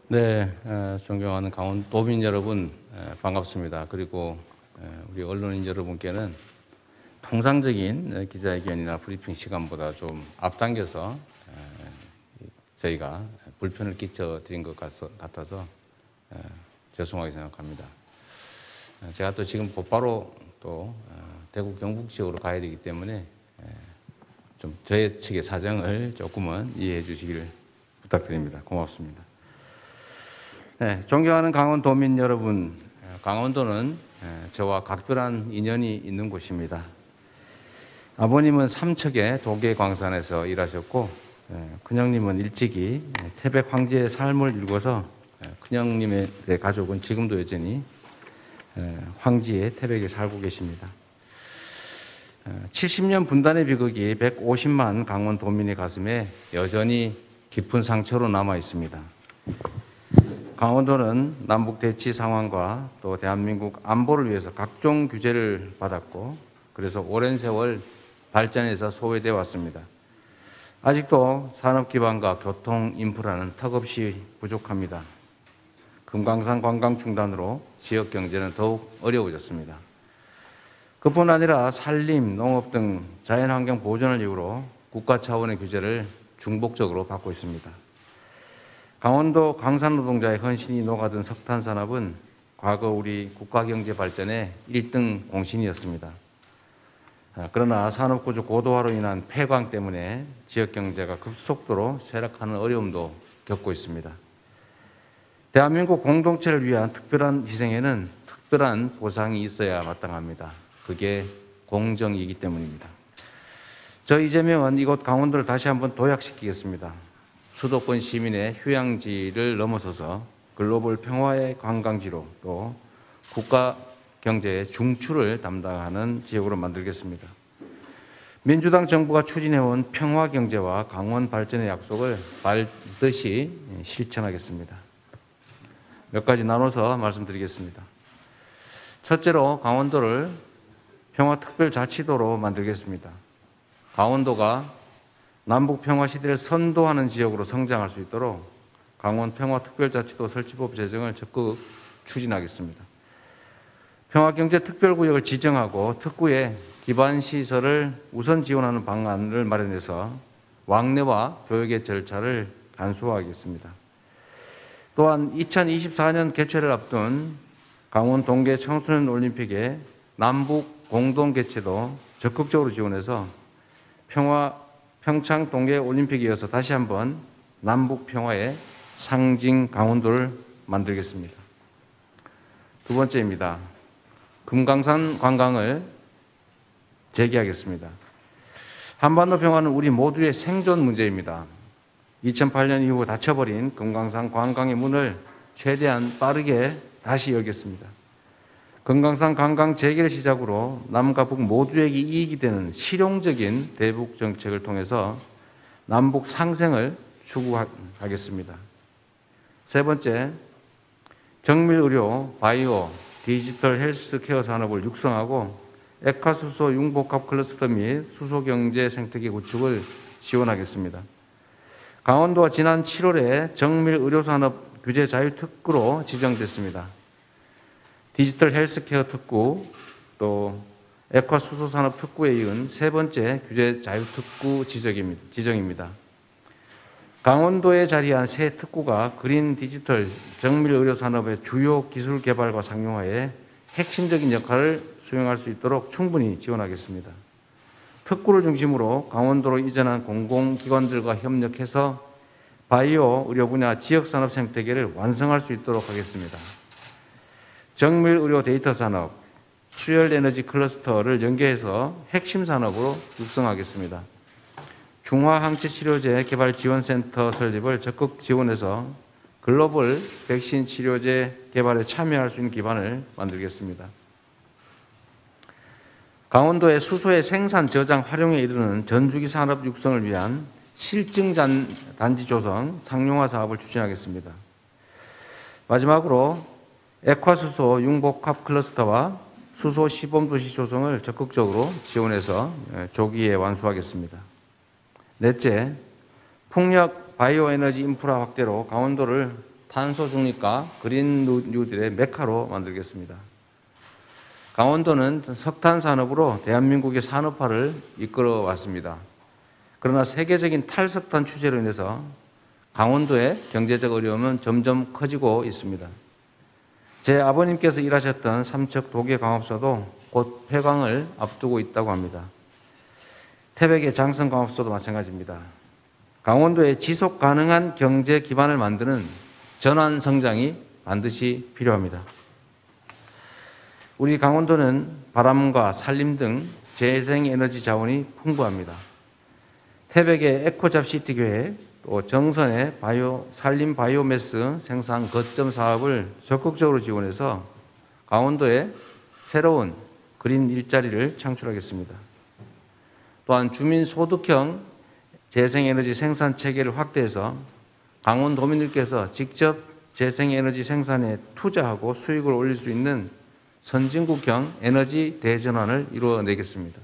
네, 존경하는 강원도민 여러분, 반갑습니다. 그리고 우리 언론인 여러분께는 통상적인 기자회견이나 브리핑 시간보다 좀 앞당겨서 저희가 불편을 끼쳐드린 것 같아서 죄송하게 생각합니다. 제가 또 지금 곧바로 또 대구 경북 지역으로 가야 되기 때문에 좀 저희 측의 사정을 조금은 이해해 주시기를 부탁드립니다. 고맙습니다. 네, 존경하는 강원도민 여러분, 강원도는 저와 각별한 인연이 있는 곳입니다. 아버님은 삼척의 도계광산에서 일하셨고, 큰형님은 일찍이 태백 황제의 삶을 읽어서 큰형님의 가족은 지금도 여전히 황지의 태백에 살고 계십니다. 70년 분단의 비극이 150만 강원도민의 가슴에 여전히 깊은 상처로 남아 있습니다. 강원도는 남북 대치 상황과 또 대한민국 안보를 위해서 각종 규제를 받았고, 그래서 오랜 세월 발전해서 소외되어 왔습니다. 아직도 산업 기반과 교통 인프라는 턱없이 부족합니다. 금강산 관광 중단으로 지역 경제는 더욱 어려워졌습니다. 그뿐 아니라 산림, 농업 등 자연환경 보존을 이유로 국가 차원의 규제를 중복적으로 받고 있습니다. 강원도 광산노동자의 헌신이 녹아든 석탄산업은 과거 우리 국가경제 발전의 1등 공신이었습니다. 그러나 산업구조 고도화로 인한 폐광 때문에 지역경제가 급속도로 쇠락하는 어려움도 겪고 있습니다. 대한민국 공동체를 위한 특별한 희생에는 특별한 보상이 있어야 마땅합니다. 그게 공정이기 때문입니다. 저 이재명은 이곳 강원도를 다시 한번 도약시키겠습니다. 수도권 시민의 휴양지를 넘어서서 글로벌 평화의 관광지로 또 국가 경제의 중추를 담당하는 지역으로 만들겠습니다. 민주당 정부가 추진해온 평화 경제와 강원 발전의 약속을 반드시 실천하겠습니다. 몇 가지 나눠서 말씀드리겠습니다. 첫째로 강원도를 평화특별자치도로 만들겠습니다. 강원도가 남북 평화 시대를 선도하는 지역으로 성장할 수 있도록 강원 평화특별자치도 설치법 제정을 적극 추진하겠습니다. 평화경제특별구역을 지정하고 특구에 기반시설을 우선 지원하는 방안을 마련해서 왕래와 교육의 절차를 간소화하겠습니다. 또한 2024년 개최를 앞둔 강원 동계 청소년 올림픽의 남북 공동 개최도 적극적으로 지원해서 평창 동계 올림픽에 이어서 다시 한번 남북 평화의 상징 강원도를 만들겠습니다. 두 번째입니다. 금강산 관광을 재개하겠습니다. 한반도 평화는 우리 모두의 생존 문제입니다. 2008년 이후 닫혀버린 금강산 관광의 문을 최대한 빠르게 다시 열겠습니다. 금강산 관광 재개를 시작으로 남과 북 모두에게 이익이 되는 실용적인 대북 정책을 통해서 남북 상생을 추구하겠습니다. 세 번째, 정밀의료, 바이오, 디지털 헬스케어 산업을 육성하고 액화수소 융복합 클러스터 및 수소경제 생태계 구축을 지원하겠습니다. 강원도가 지난 7월에 정밀의료산업 규제 자유특구로 지정됐습니다. 디지털 헬스케어 특구, 또 액화수소산업 특구에 이은 세 번째 규제 자유특구 지정입니다. 강원도에 자리한 새 특구가 그린 디지털 정밀의료산업의 주요 기술 개발과 상용화에 핵심적인 역할을 수행할 수 있도록 충분히 지원하겠습니다. 특구를 중심으로 강원도로 이전한 공공기관들과 협력해서 바이오, 의료 분야 지역산업 생태계를 완성할 수 있도록 하겠습니다. 정밀의료 데이터 산업, 수열에너지 클러스터를 연계해서 핵심 산업으로 육성하겠습니다. 중화항체치료제 개발지원센터 설립을 적극 지원해서 글로벌 백신 치료제 개발에 참여할 수 있는 기반을 만들겠습니다. 강원도의 수소의 생산, 저장, 활용에 이르는 전주기 산업 육성을 위한 실증단지 조성, 상용화 사업을 추진하겠습니다. 마지막으로 액화수소 융복합 클러스터와 수소 시범도시 조성을 적극적으로 지원해서 조기에 완수하겠습니다. 넷째, 풍력 바이오에너지 인프라 확대로 강원도를 탄소 중립과 그린 뉴딜의 메카로 만들겠습니다. 강원도는 석탄 산업으로 대한민국의 산업화를 이끌어 왔습니다. 그러나 세계적인 탈석탄 추세로 인해서 강원도의 경제적 어려움은 점점 커지고 있습니다. 제 아버님께서 일하셨던 삼척 도계광업소도 곧 폐광을 앞두고 있다고 합니다. 태백의 장성광업소도 마찬가지입니다. 강원도의 지속 가능한 경제 기반을 만드는 전환 성장이 반드시 필요합니다. 우리 강원도는 바람과 산림 등 재생에너지 자원이 풍부합니다. 태백의 에코잡시티 계획, 또 정선의 산림 바이오매스 생산 거점 사업을 적극적으로 지원해서 강원도에 새로운 그린 일자리를 창출하겠습니다. 또한 주민소득형 재생에너지 생산 체계를 확대해서 강원도민들께서 직접 재생에너지 생산에 투자하고 수익을 올릴 수 있는 선진국형 에너지 대전환을 이루어내겠습니다.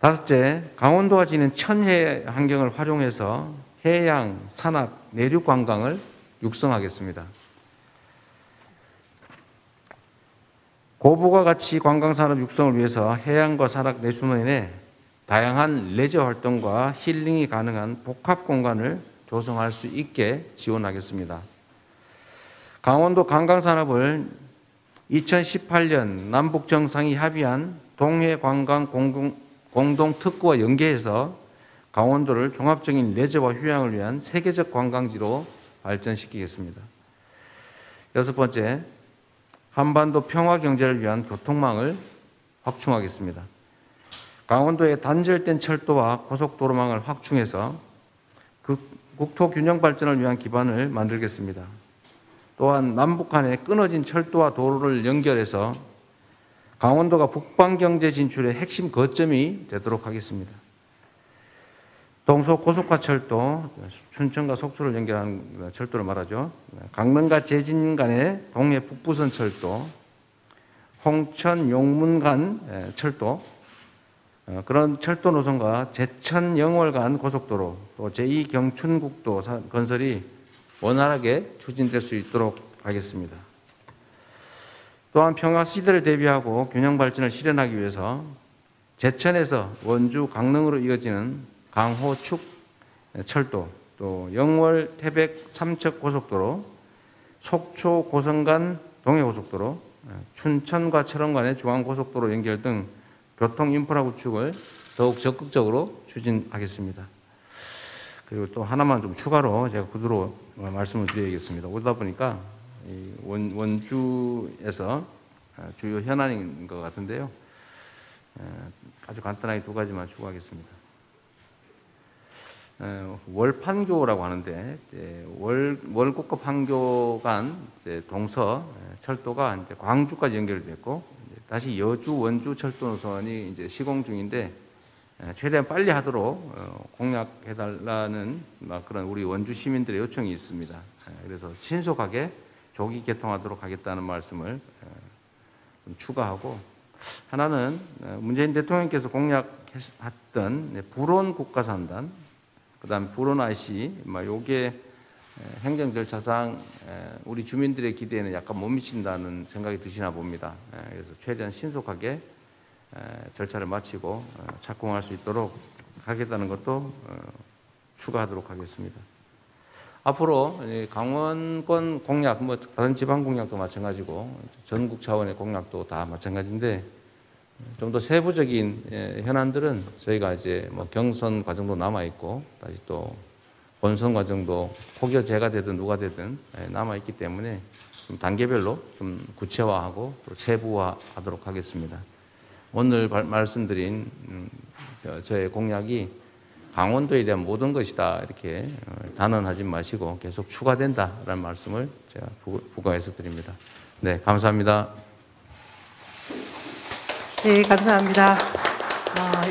다섯째, 강원도가 지닌 천혜 환경을 활용해서 해양, 산악, 내륙 관광을 육성하겠습니다. 고부가가치 관광산업 육성을 위해서 해양과 산악 내수면에 다양한 레저 활동과 힐링이 가능한 복합 공간을 조성할 수 있게 지원하겠습니다. 강원도 관광산업을 2018년 남북정상이 합의한 동해관광 공동특구와 연계해서 강원도를 종합적인 레저와 휴양을 위한 세계적 관광지로 발전시키겠습니다. 여섯 번째, 한반도 평화 경제를 위한 교통망을 확충하겠습니다. 강원도의 단절된 철도와 고속도로망을 확충해서 국토 균형 발전을 위한 기반을 만들겠습니다. 또한 남북 간의 끊어진 철도와 도로를 연결해서 강원도가 북방경제 진출의 핵심 거점이 되도록 하겠습니다. 동서고속화철도, 춘천과 속초를 연결하는 철도를 말하죠. 강릉과 제진 간의 동해 북부선 철도, 홍천 용문 간 철도, 그런 철도 노선과 제천 영월 간 고속도로, 또 제2경춘국도 건설이 원활하게 추진될 수 있도록 하겠습니다. 또한 평화 시대를 대비하고 균형 발전을 실현하기 위해서 제천에서 원주 강릉으로 이어지는 강호축 철도, 또 영월 태백 삼척 고속도로, 속초 고성 간 동해고속도로, 춘천과 철원 간의 중앙고속도로 연결 등 교통 인프라 구축을 더욱 적극적으로 추진하겠습니다. 그리고 또 하나만 좀 추가로 제가 구두로 말씀을 드려야겠습니다. 오다 보니까 원주에서 주요 현안인 것 같은데요. 아주 간단하게 두 가지만 추가하겠습니다. 월판교라고 하는데 월곡급 판교 간 동서 철도가 이제 광주까지 연결됐고 다시 여주 원주 철도 노선이 이제 시공 중인데 최대한 빨리 하도록 공약해달라는 그런 우리 원주 시민들의 요청이 있습니다. 그래서 신속하게 조기 개통하도록 하겠다는 말씀을 좀 추가하고, 하나는 문재인 대통령께서 공약했던 불온 국가산단, 그다음 불온 IC, 요게 행정 절차상 우리 주민들의 기대에는 약간 못 미친다는 생각이 드시나 봅니다. 그래서 최대한 신속하게 절차를 마치고 착공할 수 있도록 하겠다는 것도 추가하도록 하겠습니다. 앞으로 강원권 공약, 다른 지방 공약도 마찬가지고 전국 차원의 공약도 다 마찬가지인데 좀 더 세부적인 현안들은 저희가 이제 경선 과정도 남아 있고 다시 또 본선 과정도 혹여 제가 되든 누가 되든 남아 있기 때문에 좀 단계별로 좀 구체화하고 또 세부화하도록 하겠습니다. 오늘 말씀드린 저의 공약이 강원도에 대한 모든 것이다 이렇게 단언하지 마시고 계속 추가된다라는 말씀을 제가 부과해서 드립니다. 네, 감사합니다. 네, 감사합니다.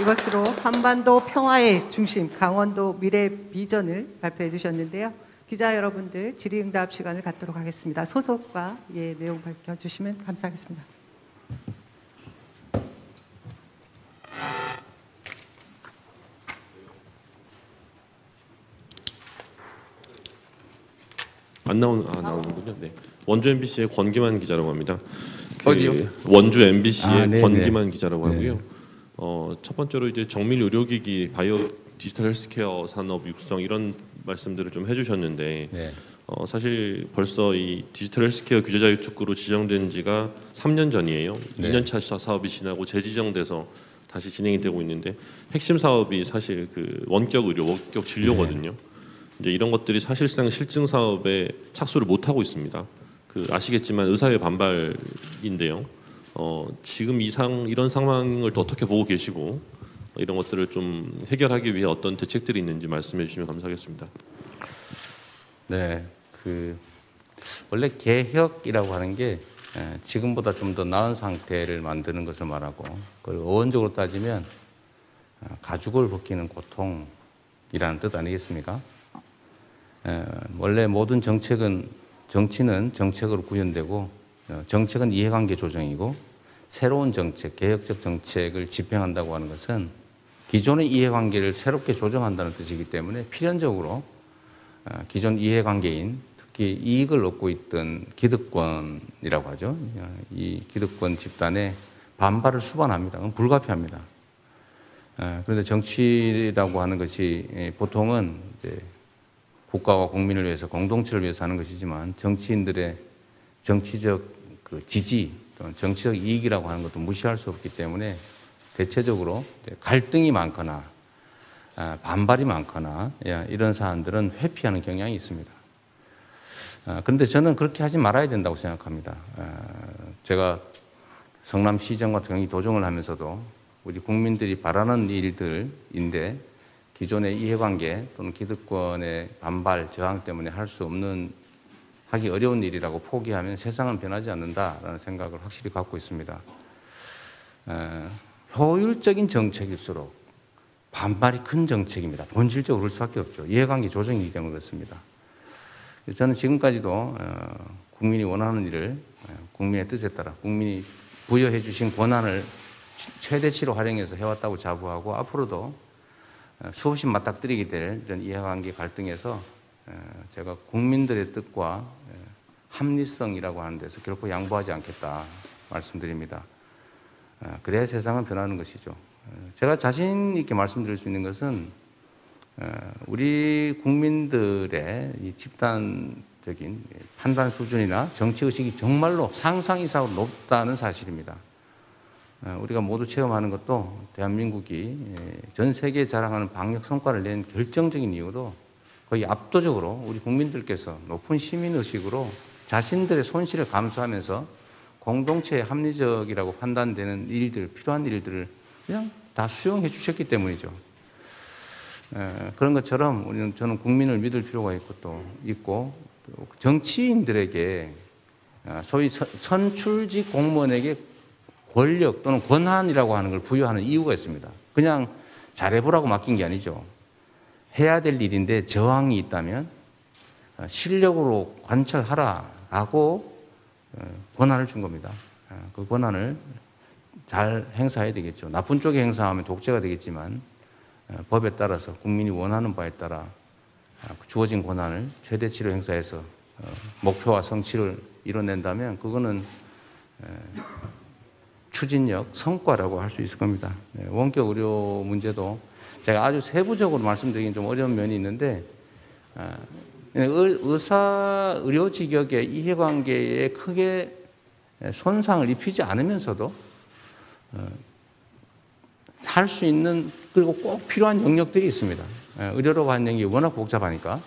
이것으로 한반도 평화의 중심 강원도 미래 비전을 발표해 주셨는데요. 기자 여러분들 질의응답 시간을 갖도록 하겠습니다. 소속과 내용 밝혀주시면 감사하겠습니다. 안 나오는군요. 네. 원주 MBC의 권기만 기자라고 합니다. 어디요? 원주 MBC의 네네. 권기만 기자라고 네. 하고요. 첫 번째로 이제 정밀 의료기기, 바이오 디지털 헬스케어 산업 육성 이런 말씀들을 좀 해주셨는데 네. 사실 벌써 이 디지털 헬스케어 규제자유 특구로 지정된 지가 3년 전이에요. 네. 2년차 사업이 지나고 재지정돼서 다시 진행이 되고 있는데 핵심 사업이 사실 그 원격 의료, 원격 진료거든요. 이제 이런 것들이 사실상 실증 사업에 착수를 못 하고 있습니다. 그 아시겠지만 의사의 반발인데요. 지금 이런 상황을 또 어떻게 보고 계시고 이런 것들을 좀 해결하기 위해 어떤 대책들이 있는지 말씀해 주시면 감사하겠습니다. 네, 원래 개혁이라고 하는 게 지금보다 좀 더 나은 상태를 만드는 것을 말하고, 그리고 어원적으로 따지면 가죽을 벗기는 고통이라는 뜻 아니겠습니까? 원래 모든 정치는 정책으로 구현되고, 정책은 이해관계 조정이고, 새로운 정책, 개혁적 정책을 집행한다고 하는 것은 기존의 이해관계를 새롭게 조정한다는 뜻이기 때문에 필연적으로 기존 이해관계인 특히 이익을 얻고 있던 기득권이라고 하죠. 이 기득권 집단의 반발을 수반합니다. 그건 불가피합니다. 그런데 정치라고 하는 것이 보통은 이제 국가와 국민을 위해서, 공동체를 위해서 하는 것이지만, 정치인들의 정치적 지지 또는 정치적 이익이라고 하는 것도 무시할 수 없기 때문에 대체적으로 갈등이 많거나 반발이 많거나 이런 사안들은 회피하는 경향이 있습니다. 그런데 저는 그렇게 하지 말아야 된다고 생각합니다. 제가 성남시정과 경기도정을 하면서도 우리 국민들이 바라는 일들인데 기존의 이해관계 또는 기득권의 반발, 저항 때문에 할 수 없는, 하기 어려운 일이라고 포기하면 세상은 변하지 않는다라는 생각을 확실히 갖고 있습니다. 효율적인 정책일수록 반발이 큰 정책입니다. 본질적으로 그럴 수밖에 없죠. 이해관계 조정이기 때문에 그렇습니다. 저는 지금까지도 국민이 원하는 일을 국민의 뜻에 따라 국민이 부여해 주신 권한을 최대치로 활용해서 해왔다고 자부하고, 앞으로도 수없이 맞닥뜨리게 될 이런 이해관계 갈등에서 제가 국민들의 뜻과 합리성이라고 하는 데서 결코 양보하지 않겠다 말씀드립니다. 그래야 세상은 변하는 것이죠. 제가 자신 있게 말씀드릴 수 있는 것은 우리 국민들의 이 집단적인 판단 수준이나 정치의식이 정말로 상상 이상으로 높다는 사실입니다. 우리가 모두 체험하는 것도 대한민국이 전 세계에 자랑하는 방역 성과를 낸 결정적인 이유도 거의 압도적으로 우리 국민들께서 높은 시민의식으로 자신들의 손실을 감수하면서 공동체의 합리적이라고 판단되는 일들, 필요한 일들을 그냥 다 수용해 주셨기 때문이죠. 그런 것처럼 저는 국민을 믿을 필요가 있고 또 정치인들에게, 소위 선출직 공무원에게 권력 또는 권한이라고 하는 걸 부여하는 이유가 있습니다. 그냥 잘해보라고 맡긴 게 아니죠. 해야 될 일인데 저항이 있다면 실력으로 관철하라라고 권한을 준 겁니다. 그 권한을 잘 행사해야 되겠죠. 나쁜 쪽에 행사하면 독재가 되겠지만 법에 따라서 국민이 원하는 바에 따라 주어진 권한을 최대치로 행사해서 목표와 성취를 이뤄낸다면 그거는 추진력, 성과라고 할 수 있을 겁니다. 원격 의료 문제도 제가 아주 세부적으로 말씀드리긴 좀 어려운 면이 있는데, 의사, 의료직역의 이해관계에 크게 손상을 입히지 않으면서도 할 수 있는, 그리고 꼭 필요한 영역들이 있습니다. 의료라고 하는 영역이 워낙 복잡하니까.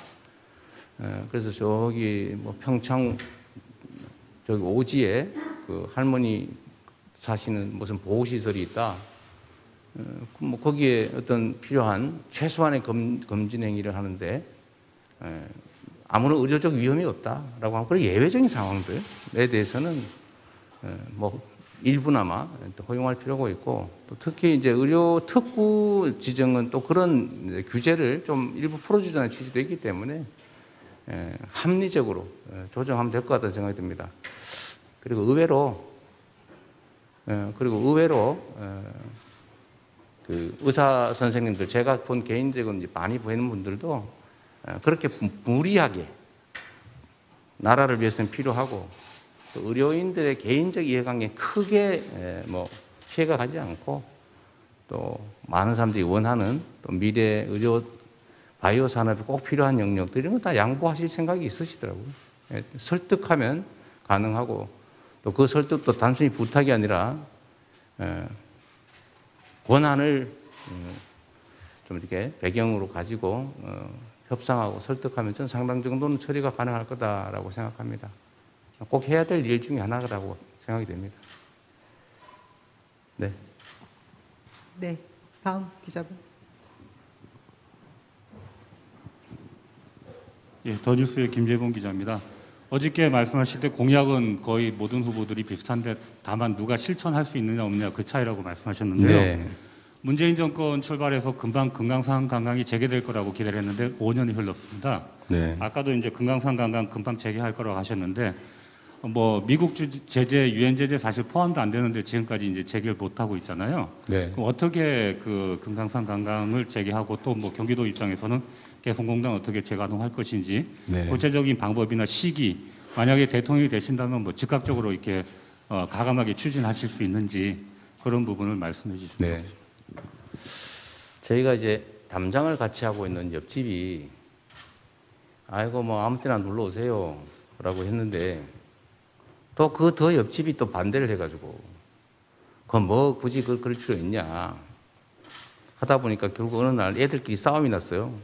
그래서 저기 평창 저기 오지에 그 할머니 사시는 무슨 보호시설이 있다. 거기에 어떤 필요한 최소한의 검진 행위를 하는데 아무런 의료적 위험이 없다라고 하고, 그런 예외적인 상황들에 대해서는 일부나마 허용할 필요가 있고, 또 특히 이제 의료 특구 지정은 또 그런 규제를 좀 일부 풀어주자는 취지도 있기 때문에 합리적으로 조정하면 될 것 같다는 생각이 듭니다. 그리고 의외로 그 의사 선생님들, 제가 본 개인적으로 많이 보이는 분들도 그렇게 무리하게 나라를 위해서는 필요하고 또 의료인들의 개인적 이해관계에 크게 뭐 피해가 가지 않고 또 많은 사람들이 원하는 또 미래 의료 바이오 산업에 꼭 필요한 영역들 이런 거 다 양보하실 생각이 있으시더라고요. 설득하면 가능하고 또 그 설득도 단순히 부탁이 아니라 권한을 좀 이렇게 배경으로 가지고 협상하고 설득하면 저는 상당 정도는 처리가 가능할 거다라고 생각합니다. 꼭 해야 될 일 중에 하나라고 생각이 됩니다. 네. 네, 다음 기자분. 예, 더 뉴스의 김재봉 기자입니다. 어저께 말씀하실 때 공약은 거의 모든 후보들이 비슷한데 다만 누가 실천할 수 있느냐 없느냐 그 차이라고 말씀하셨는데요. 네. 문재인 정권 출발해서 금방 금강산 관광이 재개될 거라고 기대를 했는데 5년이 흘렀습니다. 네. 아까도 이제 금강산 관광 금방 재개할 거라고 하셨는데 뭐 미국 제재, 유엔 제재 사실 포함도 안 되는데 지금까지 이제 재개를 못 하고 있잖아요. 네. 그럼 어떻게 그 금강산 관광을 재개하고 또 뭐 경기도 입장에서는 개성공단 어떻게 재가동할 것인지 네. 구체적인 방법이나 시기 만약에 대통령이 되신다면 뭐 즉각적으로 이렇게 가감하게 추진하실 수 있는지 그런 부분을 말씀해 주시죠. 네. 저희가 이제 담장을 같이 하고 있는 옆집이 아이고 뭐 아무 때나 놀러 오세요라고 했는데 또 그 더 옆집이 또 반대를 해가지고 그건 뭐 굳이 그럴 필요 있냐 하다 보니까 결국 어느 날 애들끼리 싸움이 났어요.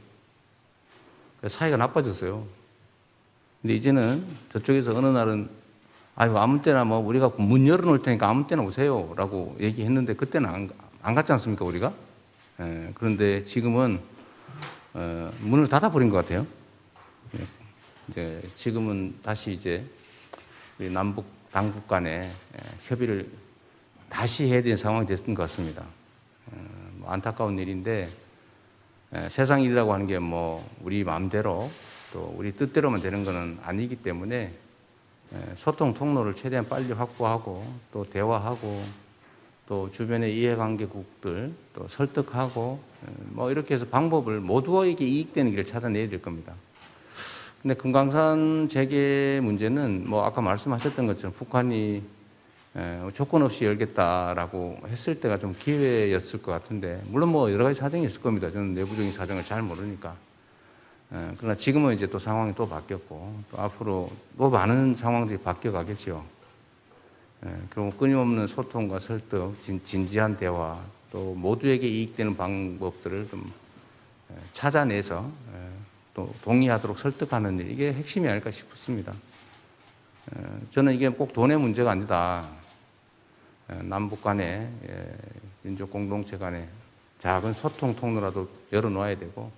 그래서 사이가 나빠졌어요. 근데 이제는 저쪽에서 어느 날은 아이고 아무 때나 뭐 우리가 문 열어놓을 테니까 아무 때나 오세요라고 얘기했는데 그때는 안 갔지 않습니까 우리가? 예, 그런데 지금은 문을 닫아버린 것 같아요. 예, 이제 지금은 다시 이제 우리 남북 당국 간에 협의를 다시 해야 되는 상황이 됐던 것 같습니다. 뭐 안타까운 일인데 세상 일이라고 하는 게 뭐 우리 마음대로 또 우리 뜻대로만 되는 것은 아니기 때문에 소통 통로를 최대한 빨리 확보하고 또 대화하고 또 주변의 이해관계국들 또 설득하고 뭐 이렇게 해서 방법을 모두에게 이익되는 길을 찾아내야 될 겁니다. 근데 금강산 재개 문제는 뭐 아까 말씀하셨던 것처럼 북한이 조건 없이 열겠다라고 했을 때가 좀 기회였을 것 같은데 물론 뭐 여러 가지 사정이 있을 겁니다. 저는 내부적인 사정을 잘 모르니까. 그러나 지금은 이제 또 상황이 또 바뀌었고 또 앞으로 또 많은 상황들이 바뀌어가겠죠. 그리고 끊임없는 소통과 설득, 진지한 대화, 또 모두에게 이익되는 방법들을 좀 찾아내서 또 동의하도록 설득하는 일, 이게 핵심이 아닐까 싶습니다. 저는 이게 꼭 돈의 문제가 아니다. 남북 간에 민족 공동체 간에 작은 소통 통로라도 열어놓아야 되고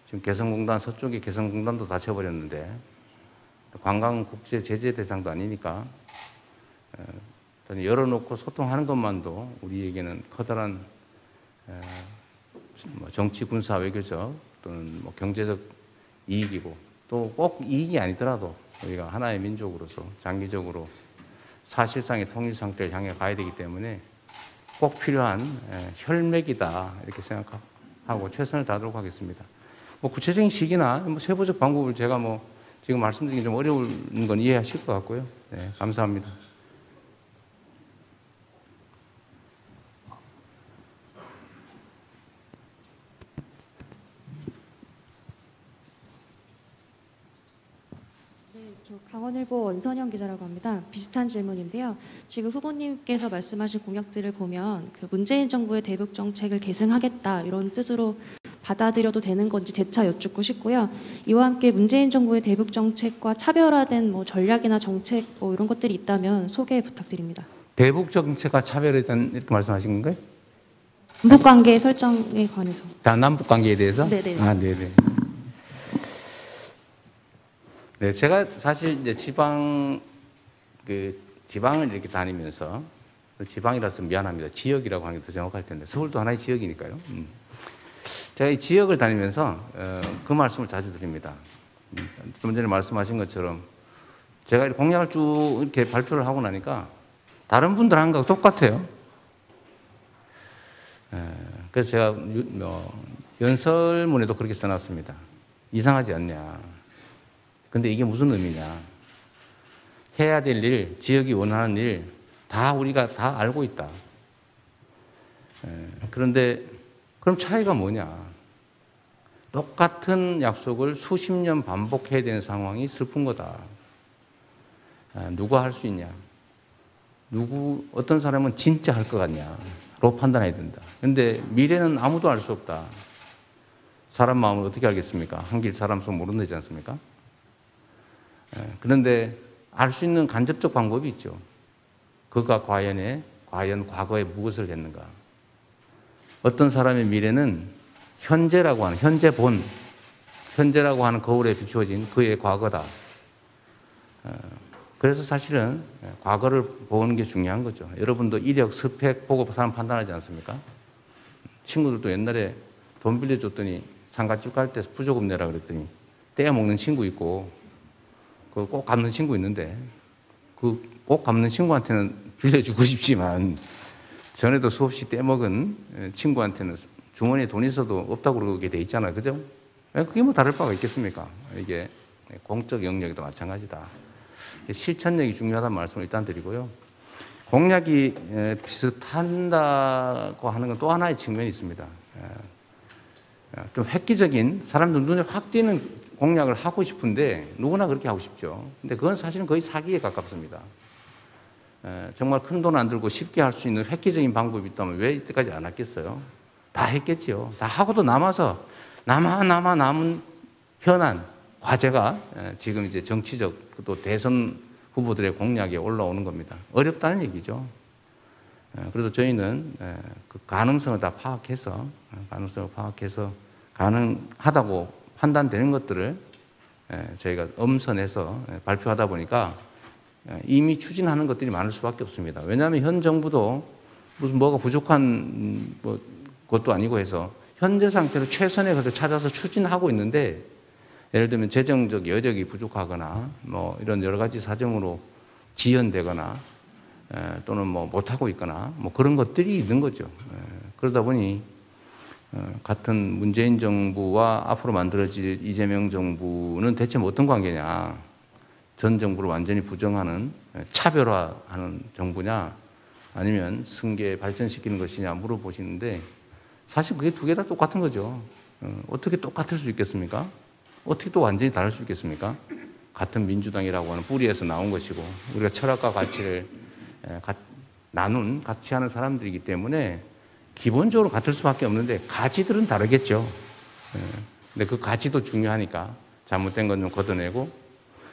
지금 개성공단 서쪽에 개성공단도 닫혀버렸는데 관광국제 제재 대상도 아니니까 열어놓고 소통하는 것만도 우리에게는 커다란 정치, 군사, 외교적 또는 뭐 경제적 이익이고 또 꼭 이익이 아니더라도 우리가 하나의 민족으로서 장기적으로 사실상의 통일 상태를 향해 가야 되기 때문에 꼭 필요한 혈맥이다 이렇게 생각하고 최선을 다하도록 하겠습니다. 뭐 구체적인 시기나 뭐 세부적 방법을 제가 뭐 지금 말씀드리기 좀 어려운 건 이해하실 것 같고요. 네, 감사합니다. 강원일보 원선영 기자라고 합니다. 비슷한 질문인데요. 지금 후보님께서 말씀하신 공약들을 보면 그 문재인 정부의 대북 정책을 계승하겠다 이런 뜻으로 받아들여도 되는 건지 재차 여쭙고 싶고요. 이와 함께 문재인 정부의 대북 정책과 차별화된 뭐 전략이나 정책 뭐 이런 것들이 있다면 소개 부탁드립니다. 대북 정책과 차별에 대한 이렇게 말씀하신 건가요? 남북 관계 설정에 관해서. 다 남북 관계에 대해서? 네네. 아, 네네. 네, 제가 사실 이제 지방을 이렇게 다니면서 지방이라서 미안합니다. 지역이라고 하는 게 더 정확할 텐데 서울도 하나의 지역이니까요. 제가 이 지역을 다니면서 그 말씀을 자주 드립니다. 좀 전에 말씀하신 것처럼 제가 공약을 쭉 이렇게 발표를 하고 나니까 다른 분들 하는 거하고 똑같아요. 그래서 제가 연설문에도 그렇게 써놨습니다. 이상하지 않냐. 근데 이게 무슨 의미냐. 해야 될 일, 지역이 원하는 일, 다 우리가 다 알고 있다. 그런데 그럼 차이가 뭐냐? 똑같은 약속을 수십 년 반복해야 되는 상황이 슬픈 거다. 누가 할 수 있냐? 어떤 사람은 진짜 할 것 같냐?로 판단해야 된다. 그런데 미래는 아무도 알 수 없다. 사람 마음을 어떻게 알겠습니까? 한 길 사람 속 모른다지 않습니까? 그런데 알 수 있는 간접적 방법이 있죠. 그가 과연 과거에 무엇을 했는가? 어떤 사람의 미래는 현재라고 하는 현재라고 하는 거울에 비추어진 그의 과거다. 그래서 사실은 과거를 보는 게 중요한 거죠. 여러분도 이력, 스펙 보고 사람 판단하지 않습니까? 친구들도 옛날에 돈 빌려줬더니 상가집 갈 때 부조금 내라 그랬더니 떼어먹는 친구 있고 그 꼭 갚는 친구 있는데 그 꼭 갚는 친구한테는 빌려주고 싶지만 전에도 수없이 떼먹은 친구한테는 주머니에 돈 있어도 없다고 그러게 돼 있잖아요. 그죠? 그게 뭐 다를 바가 있겠습니까? 이게 공적 영역도 마찬가지다. 실천력이 중요하다는 말씀을 일단 드리고요. 공약이 비슷한다고 하는 건 또 하나의 측면이 있습니다. 좀 획기적인 사람들 눈에 확 띄는 공약을 하고 싶은데 누구나 그렇게 하고 싶죠. 근데 그건 사실은 거의 사기에 가깝습니다. 정말 큰 돈 안 들고 쉽게 할 수 있는 획기적인 방법이 있다면 왜 이때까지 안 했겠어요? 다 했겠지요. 다 하고도 남은 현안, 과제가 지금 이제 정치적 또 대선 후보들의 공약에 올라오는 겁니다. 어렵다는 얘기죠. 그래도 저희는 그 가능성을 다 파악해서 가능하다고 판단되는 것들을 저희가 엄선해서 발표하다 보니까 이미 추진하는 것들이 많을 수밖에 없습니다. 왜냐하면 현 정부도 무슨 뭐가 부족한 것도 아니고 해서 현재 상태로 최선의 것을 찾아서 추진하고 있는데 예를 들면 재정적 여력이 부족하거나 뭐 이런 여러 가지 사정으로 지연되거나 또는 뭐 못하고 있거나 뭐 그런 것들이 있는 거죠. 그러다 보니 같은 문재인 정부와 앞으로 만들어질 이재명 정부는 대체 뭐 어떤 관계냐? 전 정부를 완전히 부정하는 차별화하는 정부냐? 아니면 승계 발전시키는 것이냐 물어보시는데 사실 그게 두 개 다 똑같은 거죠. 어떻게 똑같을 수 있겠습니까? 어떻게 또 완전히 다를 수 있겠습니까? 같은 민주당이라고 하는 뿌리에서 나온 것이고 우리가 철학과 가치를 같이 하는 사람들이기 때문에 기본적으로 같을 수밖에 없는데 가치들은 다르겠죠. 근데 그 가치도 중요하니까 잘못된 건 좀 걷어내고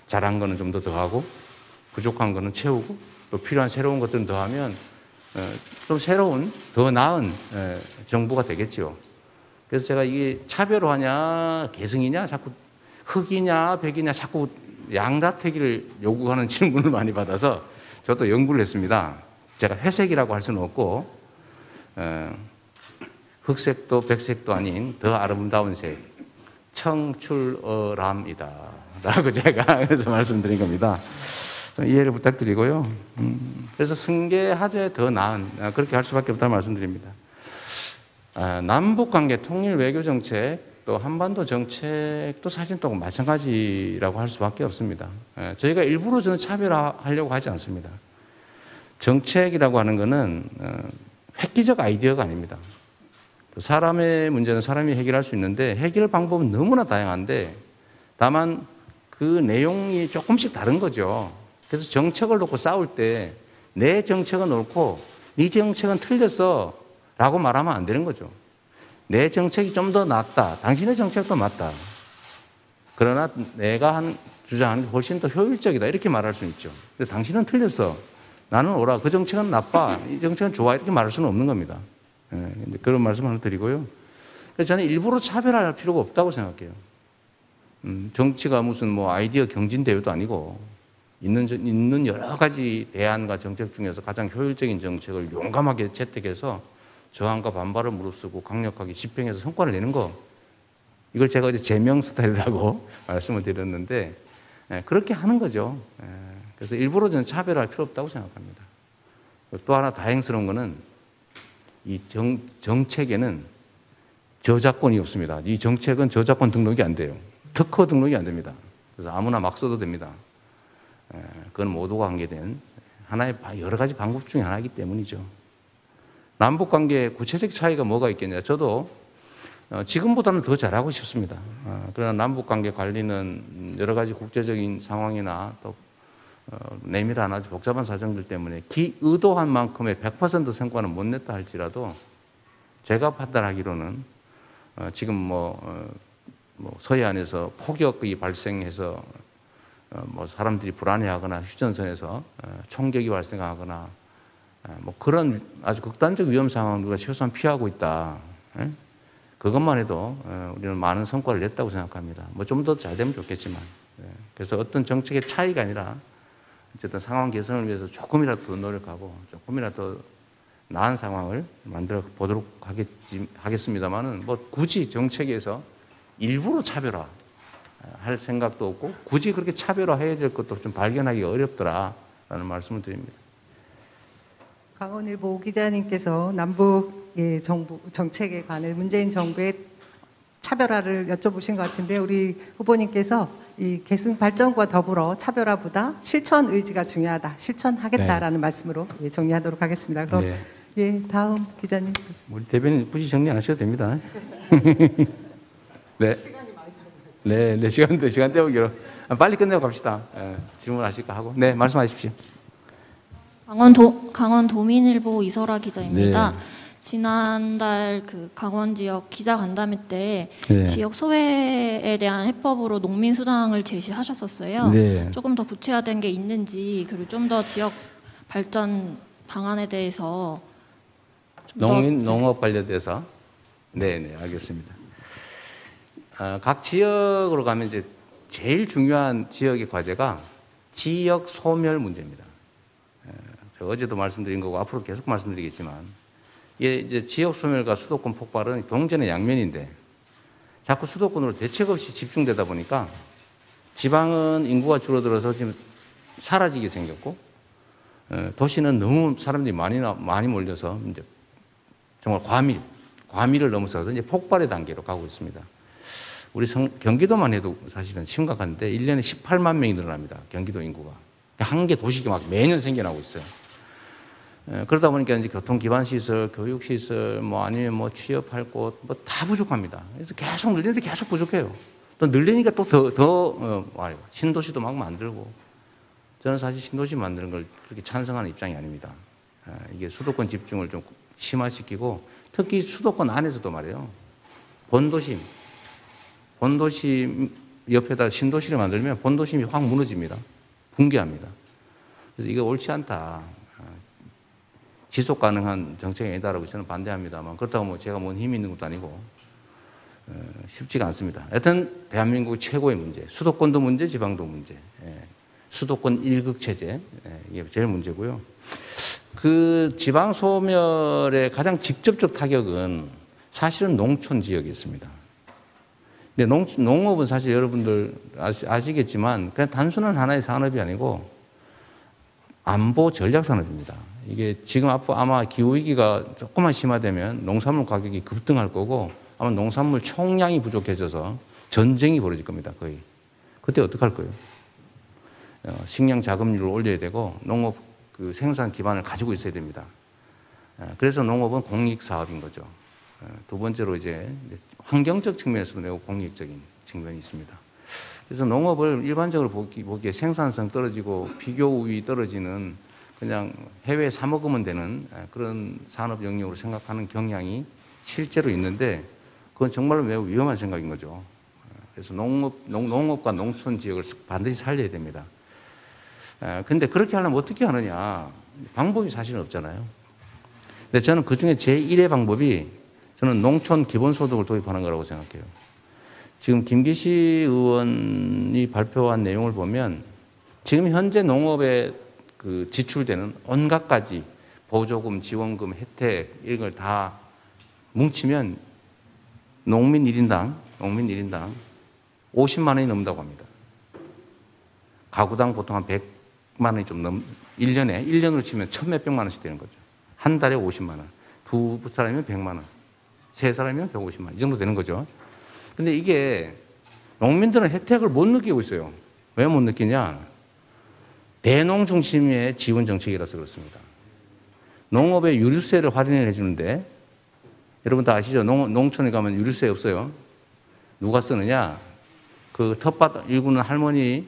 잘한 거는 좀 더 더하고 부족한 거는 채우고 또 필요한 새로운 것들은 더하면 좀 새로운 더 나은 정부가 되겠죠. 그래서 제가 이게 차별화냐 계승이냐 자꾸 흑이냐 백이냐 자꾸 양다택일을 요구하는 질문을 많이 받아서 저도 연구를 했습니다. 제가 회색이라고 할 수는 없고 흑색도 백색도 아닌 더 아름다운 색 청출어람이다 라고 제가 그래서 말씀드린 겁니다. 좀 이해를 부탁드리고요. 그래서 승계하되 더 나은 그렇게 할 수밖에 없다는 말씀드립니다. 남북관계 통일 외교 정책 또 한반도 정책도 사실 또 마찬가지라고 할 수밖에 없습니다. 저희가 일부러 저는 차별화하려고 하지 않습니다. 정책이라고 하는 것은 획기적 아이디어가 아닙니다. 사람의 문제는 사람이 해결할 수 있는데 해결 방법은 너무나 다양한데 다만 그 내용이 조금씩 다른 거죠. 그래서 정책을 놓고 싸울 때 내 정책은 옳고 네 정책은 틀렸어 라고 말하면 안 되는 거죠. 내 정책이 좀 더 낫다. 당신의 정책도 맞다. 그러나 내가 주장하는 게 훨씬 더 효율적이다. 이렇게 말할 수는 있죠. 근데 당신은 틀렸어. 나는 옳아. 그 정책은 나빠. 이 정책은 좋아. 이렇게 말할 수는 없는 겁니다. 그런 말씀 하나 드리고요. 그래서 저는 일부러 차별할 필요가 없다고 생각해요. 정치가 무슨 뭐 아이디어 경진대회도 아니고 있는 여러 가지 대안과 정책 중에서 가장 효율적인 정책을 용감하게 채택해서 저항과 반발을 무릅쓰고 강력하게 집행해서 성과를 내는 거. 이걸 제가 어제 제명 스타일이라고 말씀을 드렸는데 그렇게 하는 거죠. 그래서 일부러 저는 차별할 필요 없다고 생각합니다. 또 하나 다행스러운 거는 이 정책에는 저작권이 없습니다. 이 정책은 저작권 등록이 안 돼요. 특허 등록이 안 됩니다. 그래서 아무나 막 써도 됩니다. 그건 모두가 관계된 하나의 여러 가지 방법 중에 하나이기 때문이죠. 남북 관계의 구체적 차이가 뭐가 있겠냐? 저도 지금보다는 더 잘하고 싶습니다. 그러나 남북 관계 관리는 여러 가지 국제적인 상황이나 또 내밀한 아주 복잡한 사정들 때문에 의도한 만큼의 100% 성과는 못 냈다 할지라도 제가 판단하기로는 지금 뭐 서해안에서 폭격이 발생해서 뭐 사람들이 불안해하거나 휴전선에서 총격이 발생하거나 뭐 그런 아주 극단적 위험 상황을 우리가 최소한 피하고 있다. 그것만 해도 우리는 많은 성과를 냈다고 생각합니다. 뭐 좀 더 잘 되면 좋겠지만. 그래서 어떤 정책의 차이가 아니라 어쨌든 상황 개선을 위해서 조금이라도 더 노력하고 조금이라도 더 나은 상황을 만들어 보도록 하겠습니다만은 뭐 굳이 정책에서 일부러 차별화 할 생각도 없고 굳이 그렇게 차별화해야 될 것도 좀 발견하기 어렵더라라는 말씀을 드립니다. 강원일보 기자님께서 남북의 정책에 관해 문재인 정부의 차별화를 여쭤보신 것 같은데 우리 후보님께서 이 계승 발전과 더불어 차별화보다 실천 의지가 중요하다, 실천하겠다라는 말씀으로 정리하도록 하겠습니다. 그럼 다음 기자님. 우리 대변인 굳이 정리 안 하셔도 됩니다. 네. 네, 시간 때우기로 빨리 끝내고 갑시다. 질문하실까 하고. 네, 말씀하십시오. 강원도민일보 이설아 기자입니다. 네. 지난달 그 강원 지역 기자 간담회 때 네. 지역 소외에 대한 해법으로 농민 수당을 제시하셨었어요. 네. 조금 더 구체화된 게 있는지 그리고 좀 더 지역 발전 방안에 대해서 농업 관련돼서 네, 알겠습니다. 각 지역으로 가면 이제 제일 중요한 지역의 과제가 지역 소멸 문제입니다. 어제도 말씀드린 거고 앞으로 계속 말씀드리겠지만 이게 이제 지역 소멸과 수도권 폭발은 동전의 양면인데 자꾸 수도권으로 대책 없이 집중되다 보니까 지방은 인구가 줄어들어서 지금 사라지게 생겼고 도시는 너무 사람들이 많이 몰려서 이제 정말 과밀을 넘어서서 이제 폭발의 단계로 가고 있습니다. 우리 경기도만 해도 사실은 심각한데 1년에 18만 명이 늘어납니다. 경기도 인구가. 한 개 도시가 막 매년 생겨나고 있어요. 그러다 보니까 이제 교통 기반 시설, 교육 시설, 뭐 아니면 뭐 취업할 곳, 뭐 다 부족합니다. 그래서 계속 늘리는데 계속 부족해요. 또 늘리니까 또 더 신도시도 막 만들고. 저는 사실 신도시 만드는 걸 그렇게 찬성하는 입장이 아닙니다. 이게 수도권 집중을 좀 심화시키고 특히 수도권 안에서도 말이에요. 본도심 옆에다 신도시를 만들면 본도심이 확 무너집니다. 붕괴합니다. 그래서 이게 옳지 않다. 지속 가능한 정책이 아니다라고 저는 반대합니다만 그렇다고 뭐 제가 뭔 힘이 있는 것도 아니고 쉽지가 않습니다. 하여튼 대한민국 최고의 문제, 수도권도 문제, 지방도 문제, 수도권 일극 체제 이게 제일 문제고요. 그 지방 소멸의 가장 직접적 타격은 사실은 농촌 지역이었습니다. 근데 농업은 사실 여러분들 아시겠지만 그냥 단순한 하나의 산업이 아니고 안보 전략 산업입니다. 이게 지금 앞으로 아마 기후위기가 조금만 심화되면 농산물 가격이 급등할 거고 아마 농산물 총량이 부족해져서 전쟁이 벌어질 겁니다. 거의. 그때 어떡할 거예요? 식량 자급률을 올려야 되고 농업 그 생산 기반을 가지고 있어야 됩니다. 그래서 농업은 공익 사업인 거죠. 두 번째로 이제 환경적 측면에서도 매우 공익적인 측면이 있습니다. 그래서 농업을 일반적으로 보기에 생산성 떨어지고 비교 우위 떨어지는 그냥 해외에 사 먹으면 되는 그런 산업 영역으로 생각하는 경향이 실제로 있는데 그건 정말로 매우 위험한 생각인 거죠. 그래서 농업과 농촌 지역을 반드시 살려야 됩니다. 근데 그렇게 하려면 어떻게 하느냐. 방법이 사실은 없잖아요. 근데 저는 그 중에 제1의 방법이 저는 농촌 기본소득을 도입하는 거라고 생각해요. 지금 김기시 의원이 발표한 내용을 보면 지금 현재 농업에 그 지출되는 온갖 가지 보조금, 지원금, 혜택 이런 걸 다 뭉치면 농민 1인당 50만 원이 넘는다고 합니다. 가구당 보통 한 100만 원이 좀 1년으로 치면 1,몇백만 원씩 되는 거죠. 한 달에 50만 원. 두 사람이면 100만 원. 세 사람이면 150만 원. 이 정도 되는 거죠. 근데 이게 농민들은 혜택을 못 느끼고 있어요. 왜 못 느끼냐? 대농 중심의 지원 정책이라서 그렇습니다. 농업에 유류세를 할인해 주는데 여러분 다 아시죠? 농촌에 가면 유류세 없어요. 누가 쓰느냐? 그 텃밭 일구는 할머니,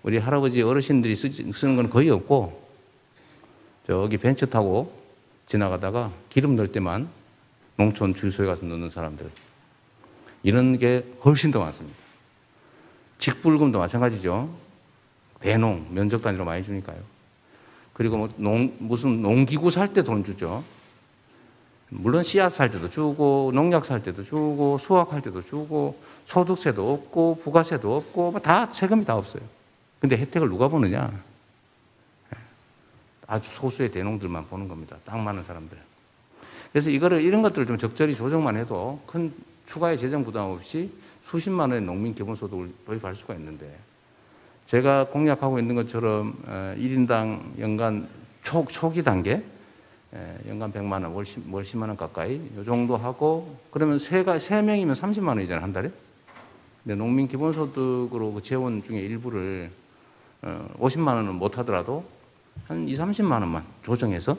우리 할아버지 어르신들이 쓰는 건 거의 없고 저기 벤츠 타고 지나가다가 기름 넣을 때만 농촌 주유소에 가서 넣는 사람들. 이런 게 훨씬 더 많습니다. 직불금도 마찬가지죠. 대농, 면적 단위로 많이 주니까요. 그리고 뭐 무슨 농기구 살 때 돈 주죠. 물론 씨앗 살 때도 주고, 농약 살 때도 주고, 수확할 때도 주고, 소득세도 없고, 부가세도 없고, 뭐 다 세금이 다 없어요. 근데 혜택을 누가 보느냐? 아주 소수의 대농들만 보는 겁니다. 땅 많은 사람들. 그래서 이런 것들을 좀 적절히 조정만 해도 큰 추가의 재정 부담 없이 수십만 원의 농민 기본소득을 도입할 수가 있는데, 제가 공약하고 있는 것처럼 1인당 연간 초기 단계 연간 100만 원, 월 10만 원 가까이 이 정도 하고, 그러면 세 명이면 30만 원이잖아요, 한 달에. 근데 농민 기본소득으로 그 재원 중에 일부를 50만 원은 못 하더라도 한 2, 30만 원만 조정해서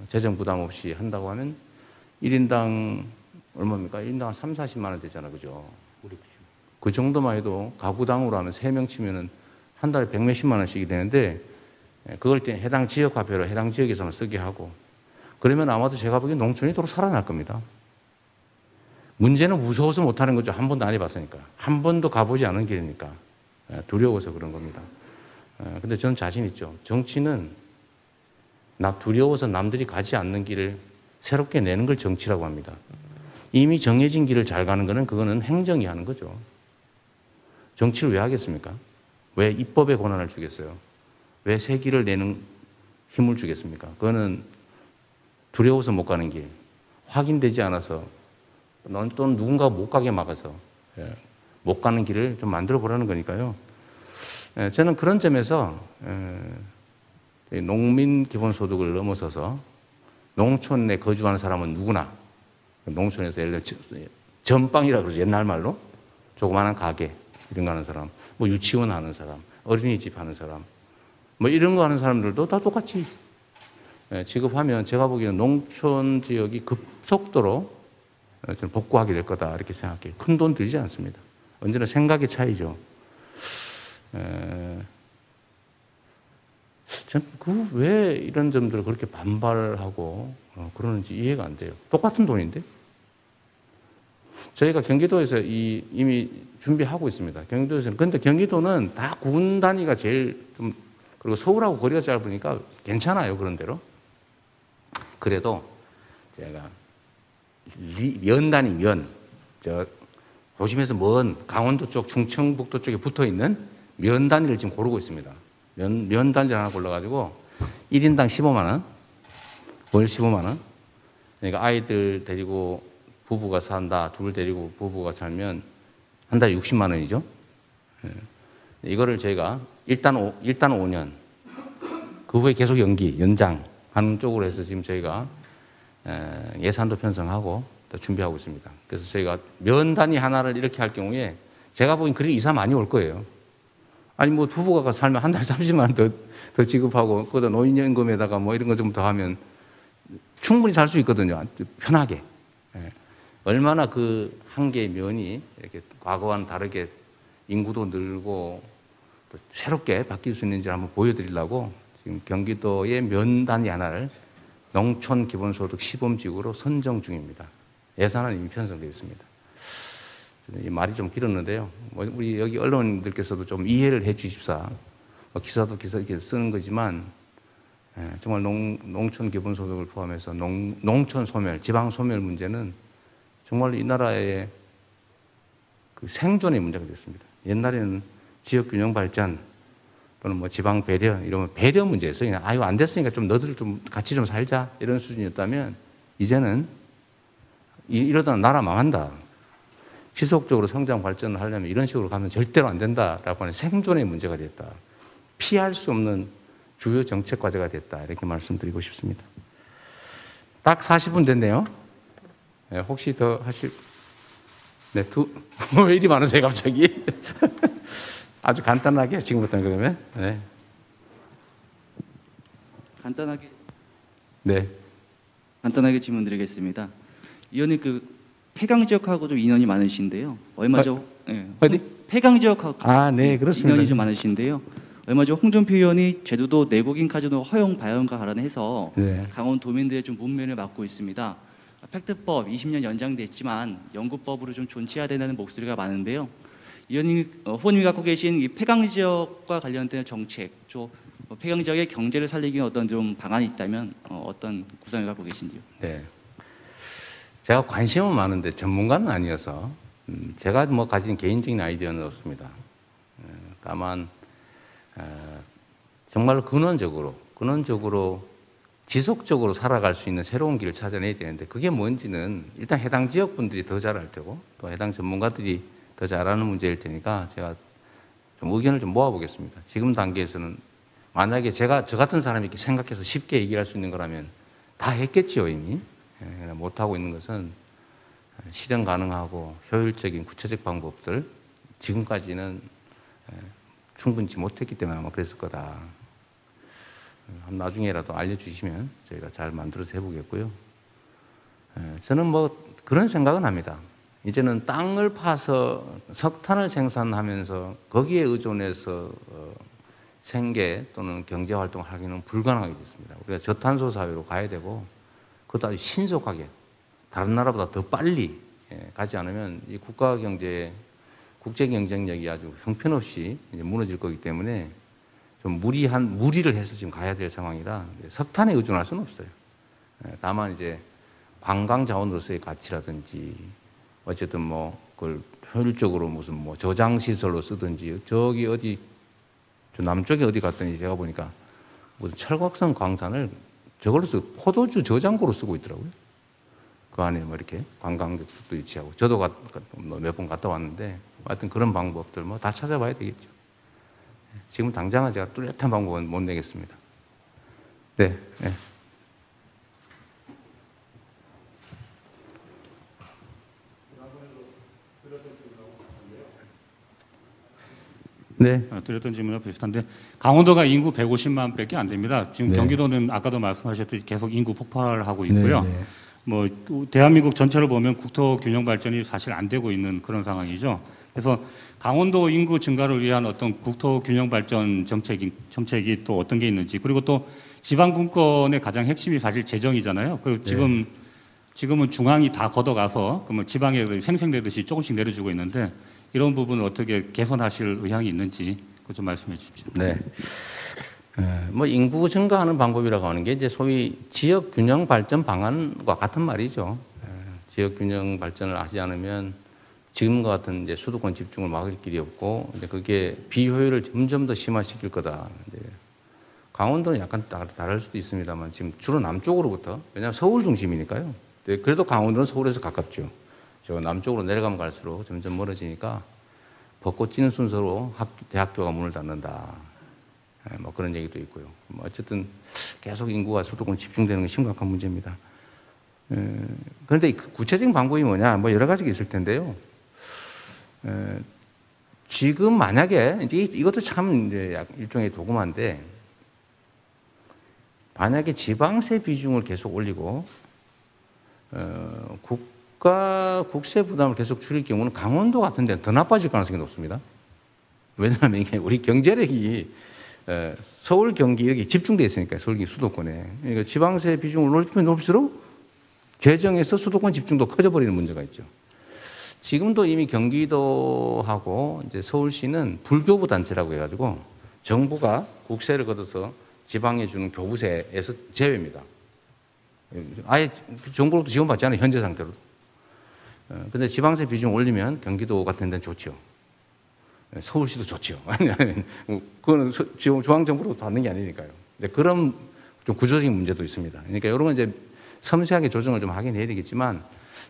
재정 부담 없이 한다고 하면 1인당 얼마입니까? 1인당 한 3, 40만 원 되잖아요, 그죠? 그 정도만 해도 가구당으로 하면 3명 치면은 한 달에 100몇십만 원씩이 되는데, 그걸 때 해당 지역 화폐로 해당 지역에서만 쓰게 하고, 그러면 아마도 제가 보기엔 농촌이 도로 살아날 겁니다. 문제는 무서워서 못하는 거죠. 한 번도 안 해봤으니까. 한 번도 가보지 않은 길이니까. 두려워서 그런 겁니다. 근데 저는 자신 있죠. 정치는 두려워서 남들이 가지 않는 길을 새롭게 내는 걸 정치라고 합니다. 이미 정해진 길을 잘 가는 거는 그거는 행정이 하는 거죠. 정치를 왜 하겠습니까? 왜 입법의 권한을 주겠어요? 왜 새 길을 내는 힘을 주겠습니까? 그거는 두려워서 못 가는 길, 확인되지 않아서 또는 누군가 못 가게 막아서 못 가는 길을 좀 만들어 보라는 거니까요. 저는 그런 점에서 농민 기본소득을 넘어서서 농촌에 거주하는 사람은 누구나, 농촌에서 예를 들어 전방이라 그러죠, 옛날 말로. 조그마한 가게 이런 거 하는 사람, 뭐 유치원 하는 사람, 어린이집 하는 사람, 뭐 이런 거 하는 사람들도 다 똑같이 지급하면 제가 보기에는 농촌 지역이 급속도로 좀 복구하게 될 거다 이렇게 생각해요. 큰 돈 들지 않습니다. 언제나 생각의 차이죠. 저는 왜 이런 점들을 그렇게 반발하고 그러는지 이해가 안 돼요. 똑같은 돈인데. 저희가 경기도에서 이미 준비하고 있습니다. 경기도에서는. 근데 경기도는 다 군 단위가 제일 좀, 그리고 서울하고 거리가 짧으니까 괜찮아요, 그런 대로. 그래도 제가 면 단위, 도심에서 먼 강원도 쪽, 충청북도 쪽에 붙어 있는 면 단위를 지금 고르고 있습니다. 면 단위를 하나 골라가지고 1인당 15만 원, 월 15만 원. 그러니까 아이들 데리고 부부가 산다, 둘 데리고 부부가 살면 한 달에 60만 원이죠. 이거를 저희가 일단 5년, 그 후에 계속 연장하는 쪽으로 해서 지금 저희가 예산도 편성하고 준비하고 있습니다. 그래서 저희가 면 단위 하나를 이렇게 할 경우에 제가 보기엔 그리 이사 많이 올 거예요. 아니 뭐 부부가 살면 한 달에 30만 원 더 지급하고 거기다 노인연금에다가 뭐 이런 거 좀 더 하면 충분히 살 수 있거든요. 편하게. 얼마나 그 한 개의 면이 이렇게 과거와는 다르게 인구도 늘고 또 새롭게 바뀔 수 있는지 한번 보여드리려고 지금 경기도의 면 단위 하나를 농촌 기본소득 시범지구로 선정 중입니다. 예산은 이미 편성되어 있습니다. 이 말이 좀 길었는데요. 우리 여기 언론들께서도 좀 이해를 해 주십사. 기사도 이렇게 쓰는 거지만 정말 농촌 기본소득을 포함해서 농촌 소멸, 지방 소멸 문제는 정말 이 나라의 그 생존의 문제가 됐습니다. 옛날에는 지역 균형 발전 또는 뭐 지방 배려 이러면 배려 문제였어요. 그냥 아유 안 됐으니까 좀 너들 좀 같이 좀 살자 이런 수준이었다면 이제는 이러다 나라 망한다. 지속적으로 성장 발전을 하려면 이런 식으로 가면 절대로 안 된다라고 하는 생존의 문제가 됐다. 피할 수 없는 주요 정책 과제가 됐다. 이렇게 말씀드리고 싶습니다. 딱 40분 됐네요. 네, 혹시 더 하실? 네, 왜 이리 많으세요, 갑자기? 아주 간단하게 지금부터는 그러면. 네. 간단하게 네. 질문드리겠습니다. 의원님 그 폐강 지역하고 좀 인연이 많으신데요. 얼마 전 어디? 폐강 지역하고 네, 그렇습니다. 인연이 좀 많으신데요. 얼마 전 홍준표 의원이 제주도 내국인 카지노 허용 발언과 관련해서 네. 강원 도민들의 좀 문매를 맡고 있습니다. 팩트법 20년 연장됐지만 영구법으로 좀 존치해야 된다는 목소리가 많은데요. 후보님이 갖고 계신 이 폐강 지역과 관련된 정책, 폐강 지역의 경제를 살리기 위한 어떤 좀 방안이 있다면 어떤 구상을 갖고 계신지요? 네. 제가 관심은 많은데 전문가는 아니어서 제가 뭐 가진 개인적인 아이디어는 없습니다. 다만 정말 근원적으로 지속적으로 살아갈 수 있는 새로운 길을 찾아내야 되는데 그게 뭔지는 일단 해당 지역 분들이 더 잘 알 테고 또 해당 전문가들이 더 잘 아는 문제일 테니까 제가 좀 의견을 좀 모아보겠습니다. 지금 단계에서는 만약에 저 같은 사람이 이렇게 생각해서 쉽게 얘기할 수 있는 거라면 다 했겠지요 이미. 못하고 있는 것은 실현 가능하고 효율적인 구체적 방법들 지금까지는 충분치 못했기 때문에 아마 그랬을 거다. 나중에라도 알려주시면 저희가 잘 만들어서 해보겠고요. 저는 뭐 그런 생각은 합니다. 이제는 땅을 파서 석탄을 생산하면서 거기에 의존해서 생계 또는 경제 활동을 하기는 불가능하게 됐습니다. 우리가 저탄소 사회로 가야 되고 그것도 아주 신속하게 다른 나라보다 더 빨리 가지 않으면 이 국가 경제, 국제 경쟁력이 아주 형편없이 이제 무너질 거기 때문에 좀 무리를 해서 지금 가야 될 상황이라 석탄에 의존할 수는 없어요. 다만 이제 관광 자원으로서의 가치라든지 어쨌든 뭐 그걸 효율적으로 무슨 뭐 저장 시설로 쓰든지 저기 어디 저 남쪽에 어디 갔더니 제가 보니까 무슨 철곽성 광산을 저걸로 포도주 저장고로 쓰고 있더라고요. 그 안에 뭐 이렇게 관광객도 유치하고 저도 몇 번 갔다 왔는데 하여튼 그런 방법들 뭐 다 찾아봐야 되겠죠. 지금 당장은 제가 뚜렷한 방법은 못 내겠습니다. 네. 네. 네. 드렸던 질문과 비슷한데 강원도가 인구 150만 밖에 안 됩니다. 지금 네. 경기도는 아까도 말씀하셨듯이 계속 인구 폭발하고 있고요. 네, 네. 뭐 대한민국 전체를 보면 국토 균형 발전이 사실 안 되고 있는 그런 상황이죠. 그래서 강원도 인구 증가를 위한 어떤 국토 균형 발전 정책이 또 어떤 게 있는지, 그리고 또 지방 분권의 가장 핵심이 사실 재정이잖아요. 그리고 지금은 중앙이 다 걷어가서 그러면 지방에 생생되듯이 조금씩 내려주고 있는데 이런 부분을 어떻게 개선하실 의향이 있는지 그거 좀 말씀해 주십시오. 네. 뭐 인구 증가하는 방법이라고 하는 게 이제 소위 지역 균형 발전 방안과 같은 말이죠. 지역 균형 발전을 하지 않으면 지금과 같은 이제 수도권 집중을 막을 길이 없고 이제 그게 비효율을 점점 더 심화시킬 거다. 강원도는 약간 다를 수도 있습니다만 지금 주로 남쪽으로부터, 왜냐하면 서울 중심이니까요. 그래도 강원도는 서울에서 가깝죠. 저 남쪽으로 내려가면 갈수록 점점 멀어지니까 벚꽃 지는 순서로 대학교가 문을 닫는다. 뭐 그런 얘기도 있고요. 뭐 어쨌든 계속 인구가 수도권 집중되는 건 심각한 문제입니다. 그런데 그 구체적인 방법이 뭐냐? 뭐 여러 가지가 있을 텐데요. 지금 만약에 이것도 참 이제 일종의 도구만데 만약에 지방세 비중을 계속 올리고 국세 부담을 계속 줄일 경우는 강원도 같은 데는 더 나빠질 가능성이 높습니다. 왜냐하면 이게 우리 경제력이 서울, 경기 여기 집중되어 있으니까요. 서울, 경기 수도권에. 그러니까 지방세 비중을 높이면 높일수록 재정에서 수도권 집중도 커져버리는 문제가 있죠. 지금도 이미 경기도하고 이제 서울시는 불교부 단체라고 해가지고 정부가 국세를 걷어서 지방에 주는 교부세에서 제외입니다. 아예 정부로부터 지원받지 않아요. 현재 상태로. 근데 지방세 비중 올리면 경기도 같은 데는 좋죠. 서울시도 좋죠. 그거는 중앙정부로 받는 게 아니니까요. 근데 그런 좀 구조적인 문제도 있습니다. 그러니까 이런 건 이제 섬세하게 조정을 좀 하긴 해야 되겠지만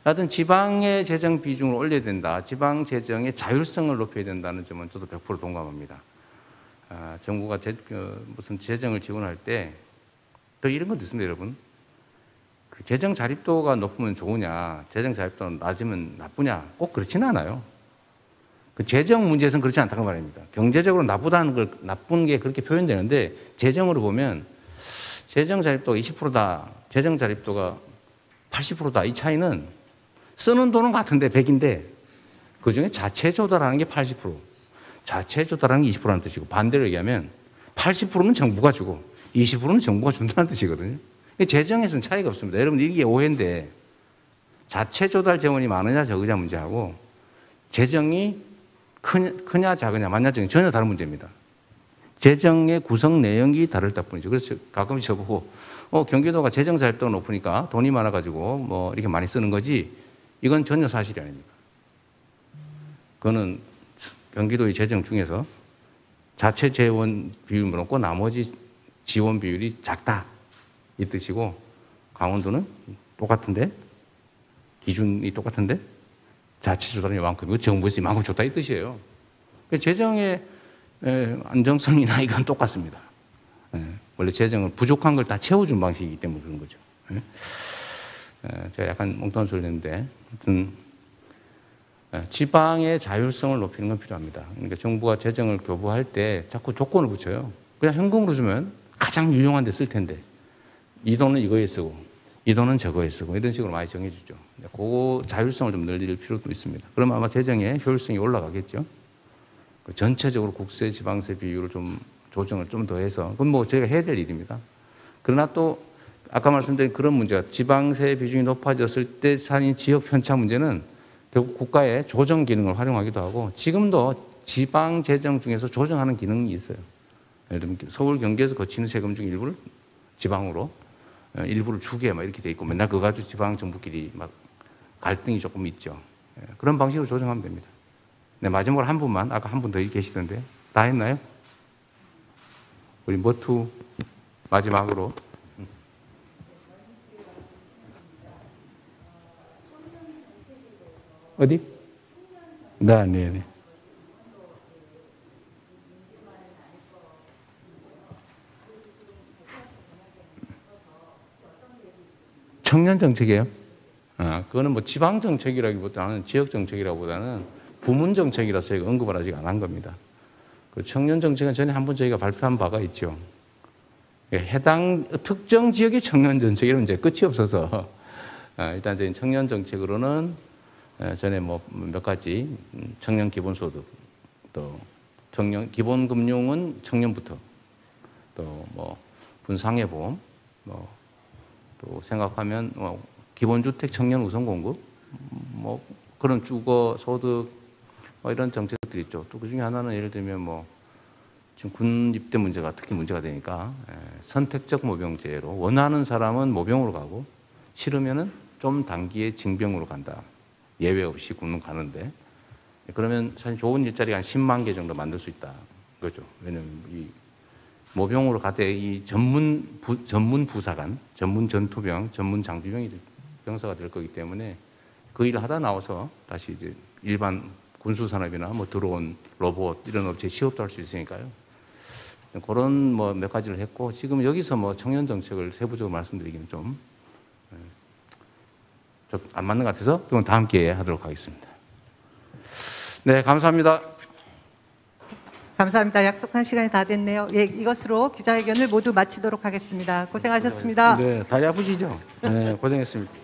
하여튼 지방의 재정 비중을 올려야 된다. 지방 재정의 자율성을 높여야 된다는 점은 저도 100% 동감합니다. 정부가 무슨 재정을 지원할 때 또 이런 것도 있습니다, 여러분. 그 재정 자립도가 높으면 좋으냐, 재정 자립도가 낮으면 나쁘냐, 꼭 그렇지는 않아요. 그 재정 문제에서는 그렇지 않다고 말입니다. 경제적으로 나쁜 게 그렇게 표현되는데 재정으로 보면 재정 자립도가 20%다. 재정 자립도가 80%다. 이 차이는 쓰는 돈은 같은데 100인데 그중에 자체 조달하는 게 80%. 자체 조달하는 게 20%라는 뜻이고 반대로 얘기하면 80%는 정부가 주고 20%는 정부가 준다는 뜻이거든요. 재정에서는 차이가 없습니다. 여러분 이게 오해인데 자체 조달 재원이 많으냐 적으냐 문제하고 재정이 크냐 작으냐 많냐 적으냐 전혀 다른 문제입니다. 재정의 구성 내용이 다를 뿐이죠. 그래서 가끔씩 저보고 경기도가 재정 자립도가 높으니까 돈이 많아가지고 뭐 이렇게 많이 쓰는 거지 이건 전혀 사실이 아닙니다. 그거는 경기도의 재정 중에서 자체 재원 비율이 높고 나머지 지원 비율이 작다 이 뜻이고 강원도는 똑같은데 기준이 똑같은데 자체 조달이 이만큼이고 정부에서 이만큼 줬다 이 뜻이에요. 재정의 안정성이나 이건 똑같습니다. 원래 재정을 부족한 걸 다 채워준 방식이기 때문에 그런 거죠. 제가 약간 엉뚱한 소리를 했는데 하여튼 지방의 자율성을 높이는 건 필요합니다. 그러니까 정부가 재정을 교부할 때 자꾸 조건을 붙여요. 그냥 현금으로 주면 가장 유용한 데 쓸 텐데 이 돈은 이거에 쓰고 이 돈은 저거에 쓰고 이런 식으로 많이 정해주죠. 그 자율성을 좀 늘릴 필요도 있습니다. 그러면 아마 재정의 효율성이 올라가겠죠. 전체적으로 국세 지방세 비율을 좀 조정을 좀 더 해서 그건 뭐 저희가 해야 될 일입니다. 그러나 또 아까 말씀드린 그런 문제가 지방세 비중이 높아졌을 때 산인 지역 편차 문제는 결국 국가의 조정 기능을 활용하기도 하고 지금도 지방 재정 중에서 조정하는 기능이 있어요. 예를 들면 서울 경기에서 거치는 세금 중 일부를 지방으로 일부를 주게 막 이렇게 돼 있고 맨날 그거 가지고 지방 정부끼리 막 갈등이 조금 있죠. 그런 방식으로 조정하면 됩니다. 네, 마지막으로 한 분만 아까 한 분 더 계시던데 다 했나요? 우리 머투 마지막으로 어디? 네. 청년 정책이에요? 그거는 뭐 지방 정책이라기보다는 지역 정책이라기보다는 부문 정책이라서 저희가 언급을 아직 안 한 겁니다. 그 청년 정책은 전에 한번 저희가 발표한 바가 있죠. 해당 특정 지역의 청년 정책 이런 이제 끝이 없어서 일단 저희 청년 정책으로는 전에 뭐 몇 가지 청년 기본소득 또 청년 기본금융은 청년부터 또 뭐 분상해보험 뭐 또 생각하면 기본주택 청년 우선 공급 뭐 그런 주거 소득 뭐 이런 정책들이 있죠. 또 그중에 하나는 예를 들면 뭐 지금 군 입대 문제가 특히 문제가 되니까 선택적 모병제로 원하는 사람은 모병으로 가고 싫으면은 좀 단기에 징병으로 간다. 예외 없이 군은 가는데 그러면 사실 좋은 일자리가 한 10만 개 정도 만들 수 있다. 그렇죠. 왜냐면 이 모병으로 가되 이 전문 부사관, 전문 전투병, 전문 장비병이 병사가 될 거기 때문에 그 일을 하다 나와서 다시 이제 일반 군수 산업이나 뭐 드론, 로봇 이런 업체에 취업도 할 수 있으니까요. 그런 뭐 몇 가지를 했고 지금 여기서 뭐 청년 정책을 세부적으로 말씀드리기는 좀 안 맞는 것 같아서 그건 다음 기회에 하도록 하겠습니다. 네, 감사합니다. 감사합니다. 약속한 시간이 다 됐네요. 예, 이것으로 기자회견을 모두 마치도록 하겠습니다. 고생하셨습니다. 네, 다리 아프시죠? 네, 고생했습니다.